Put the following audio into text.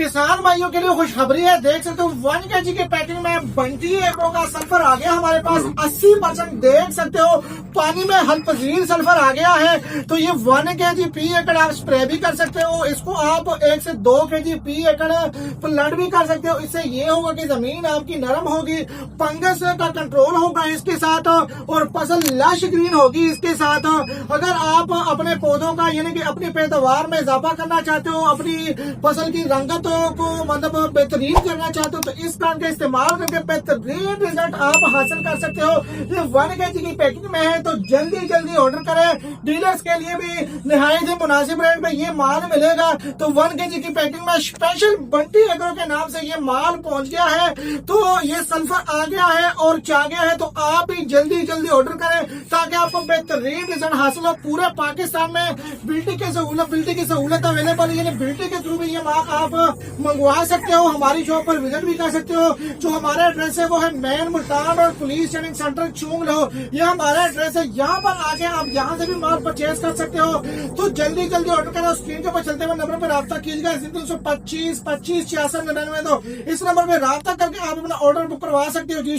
किसान भाइयों के लिए खुशखबरी है। देख सकते हो 1 kg की पैकिंग में बंटी एग्रो का सल्फर आ गया हमारे पास 80%। देख सकते हो पानी में हल पजीर सल्फर आ गया है। तो ये 1 kg पी एकड़ आप स्प्रे भी कर सकते हो। इसको आप 1 से 2 kg पी एकड़ प्लांट भी कर सकते हो। इससे ये होगा कि जमीन आपकी नरम होगी, फंगस का कंट्रोल होगा इसके साथ और फसल लश ग्रीन होगी इसके साथ। अगर आप अपने पौधों का यानी कि अपनी पैदावार में इजाफा करना चाहते हो, अपनी फसल की रंगतों को मतलब बेहतरीन करना चाहते हो, तो इस प्लांट का इस्तेमाल करके बेहतरीन रिजल्ट आप हासिल कर सकते हो। ये 1 kg की पैकिंग में है तो जल्दी जल्दी ऑर्डर करें। डीलर्स के लिए भी निहायत ही मुनासिब रेट में ये माल मिलेगा। तो 1 kg की पैकिंग में स्पेशल बंटी एग्रो के नाम से ये माल पहुंच गया है। तो ये सल्फर आ गया है और चाह गया है, तो आप भी जल्दी जल्दी ऑर्डर करें ताकि आपको बेहतरीन रिजल्ट हासिल हो। पूरे पाकिस्तान में बिल्टी की सहूलत अवेलेबल है, यानी बिल्टी के थ्रू भी ये माल आप मंगवा सकते हो। हमारी शॉप पर विजिट भी कर सकते हो। जो हमारा एड्रेस है वो है मेन मुल्तान और पुलिस ट्रेनिंग सेंटर चूंग लो, ये हमारा एड्रेस है। यहाँ पर आके आप यहाँ से भी माल परचेज कर सकते हो। तो जल्दी जल्दी ऑर्डर करो। स्क्रीन के ऊपर चलते हुए नंबर पर राब्ता कीजिएगा 325 25 66 99। तो इस नंबर पर राब्ता करके आप अपना ऑर्डर बुक करवा सकते हो जी।